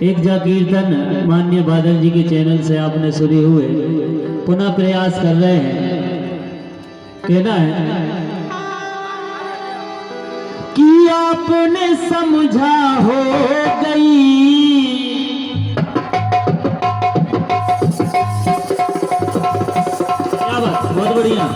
एक जा कीर्तन माननीय बादल जी के चैनल से आपने सुने हुए पुनः प्रयास कर रहे हैं। कहना है कि आपने समझा हो गई, क्या बात, बहुत बढ़िया।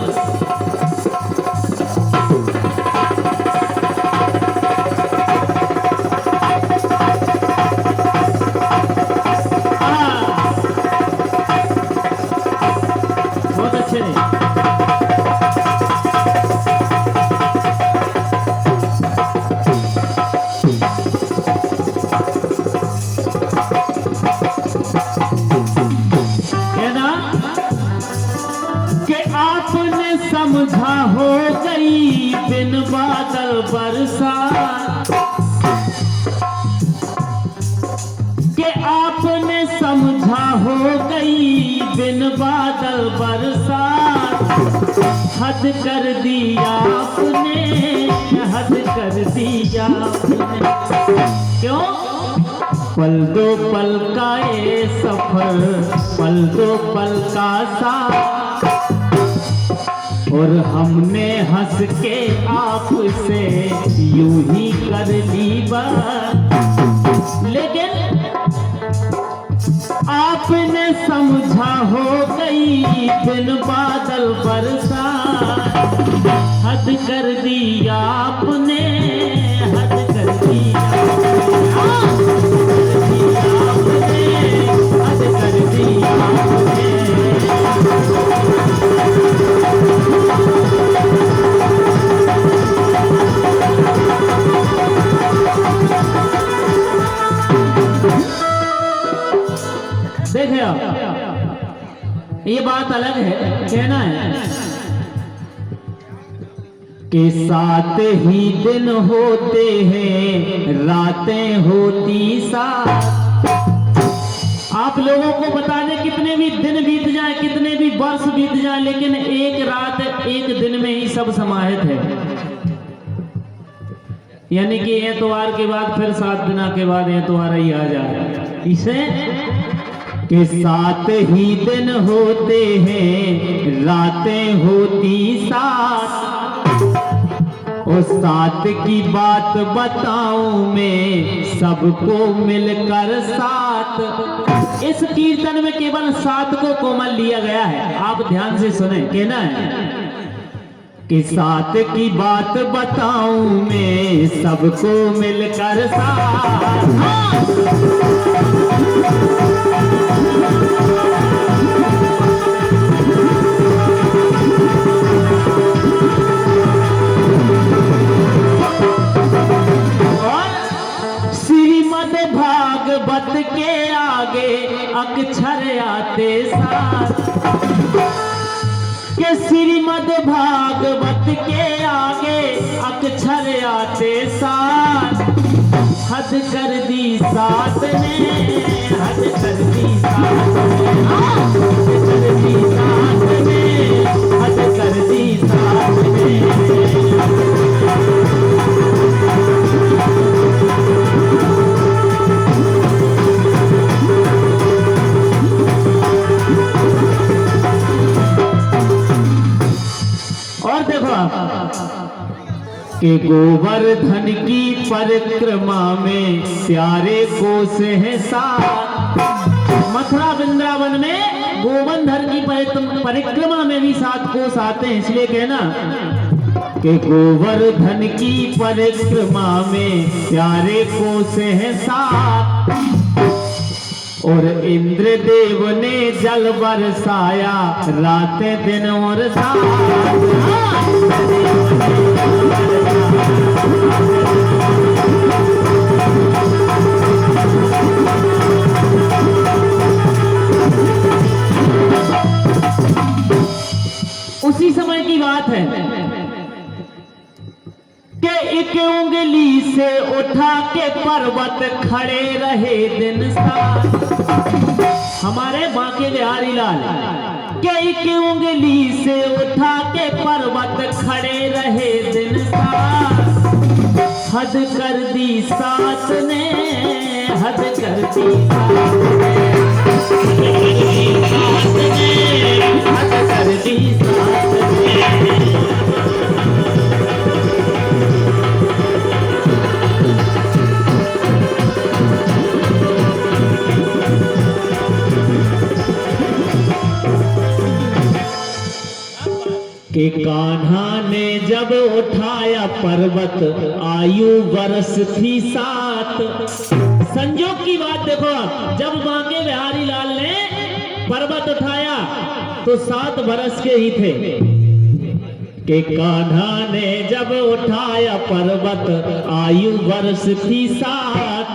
समझा हो गई बिन बादल बरसात, कि आपने समझा हो गई बिन बादल बरसात। हद कर दिया आपने, हद कर दिया आपने। क्यों? पल दो पल का ये सफर, पल दो पल का साथ, और हमने हंस के आपसे यूं ही कर ली बात। लेकिन आपने समझा हो गई बिन बादल बरसात। हद कर दिया आपने, हद कर दिया आपने, हद कर दिया आपने। देखे आप, ये बात अलग है। कहना है कि 7 ही दिन होते हैं, रातें होती 7। आप लोगों को बता दें, कितने भी दिन बीत जाए, कितने भी वर्ष बीत जाए, लेकिन एक रात एक दिन में ही सब समाहित है। यानी कि एतवार के बाद फिर 7 दिन के बाद एतवार ही आ जाए। इसे कि 7 ही दिन होते हैं, रातें होती 7। और 7 की बात बताऊं मैं, सबको मिलकर 7। इस कीर्तन में केवल 7 को कोमल लिया गया है। आप ध्यान से सुने। कहना है कि 7 की बात बताऊं मैं, सबको मिलकर 7। भागवत के आगे अक्षर आते 7, के श्रीमद् भागवत के आगे अक्षर आते 7। हद कर दी 7 ने, हद कर दी 7 ने, हद कर दी 7 ने, हद कर दी 7 ने। और देखो कि गोवर्धन की परिक्रमा में प्यारे कोस है 7। मथुरा वृंदावन में गोवर्धन की परिक्रमा में भी 7 कोस आते हैं। इसलिए कहना कि गोवर्धन की परिक्रमा में प्यारे कोस है 7। और इंद्रदेव ने जल बरसाया रात दिन और उसी समय की बात है कि एक उंगली से उठा के पर्वत खड़े रहे दिन साथ। हमारे बांके बिहारी लाल के एक उंगली से उठा के पर्वत खड़े रहे दिन साथ। हद कर दी 7 ने, हद कर दी कि कान्हा ने जब उठाया पर्वत आयु वर्ष थी 7। संजोग की बात देखो आप, जब बांके बिहारी लाल ने पर्वत उठाया तो 7 वर्ष के ही थे। कि कान्हा ने जब उठाया पर्वत आयु वर्ष थी 7।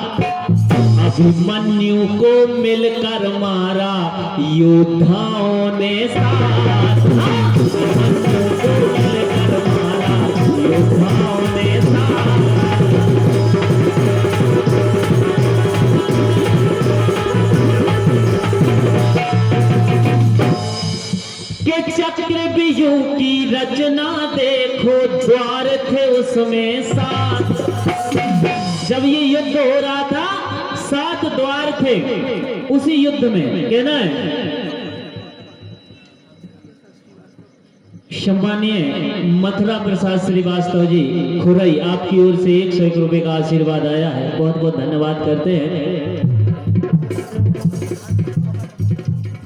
अभिमन्यु को मिलकर मारा योद्धाओं ने साथ। अभिमन्यु को मिलकर मारा योद्धाओं ने साथ। के चक्रव्यूह की रचना देखो, द्वार थे उसमें 7। जब ये युद्ध हो रहा था 7 द्वार थे उसी युद्ध में। कहना है सम्मानीय मथुरा प्रसाद श्रीवास्तव जी खुरई, आपकी ओर से 101 रुपए का आशीर्वाद आया है, बहुत बहुत धन्यवाद करते हैं।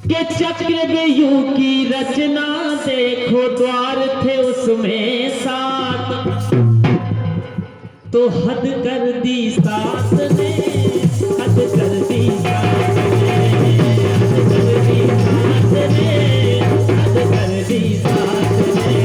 के चक्रव्यूह की रचना देखो, द्वार थे उसमें 7। तो हद कर दी 7 ने, हद कर दी 7 ने, हद कर दी 7 ने, हद कर दी 7 ने।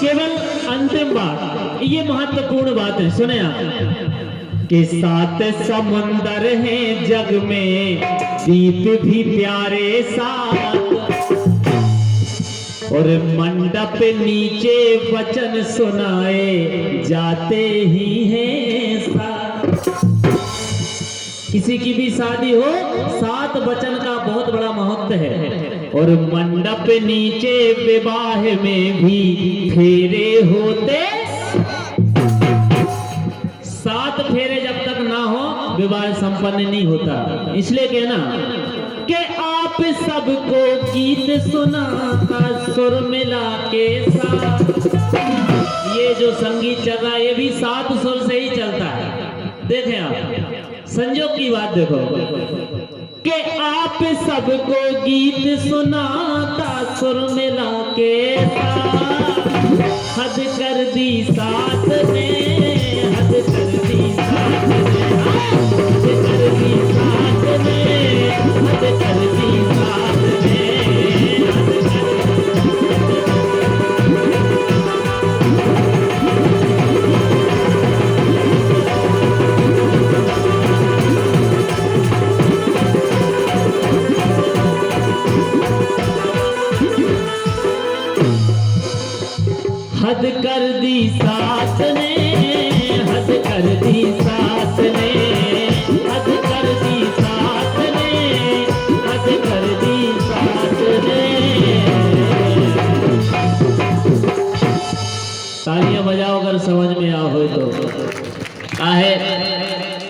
केवल अंतिम बात, ये महत्वपूर्ण बात है, सुने आप। कि 7 समुंदर हैं जग में, दीप भी प्यारे 7। और मंडप नीचे वचन सुनाए जाते ही हैं 7। किसी की भी शादी हो 7 वचन का बहुत बड़ा महत्व है। और मंडप नीचे विवाह में भी फेरे होते। 7 फेरे जब तक ना हो विवाह संपन्न नहीं होता। इसलिए कहना कि आप सबको गीत सुनाता सुर मिला के साथ। ये जो संगीत चल रहा है ये भी 7 सुर से ही चलता है। देखें आप संजोग की बात देखो कि आप सबको गीत सुनाता सुर मिला के साथ। हद कर दी 7 ने, हद कर दी 7 ने, हद कर दी 7 ने, हद कर दी 7 ने, हद कर दी 7 ने, हद कर दी 7 ने, हद कर दी 7 ने, हद कर दी 7 ने। तालियां बजाओ अगर समझ में आ हो तो। काहे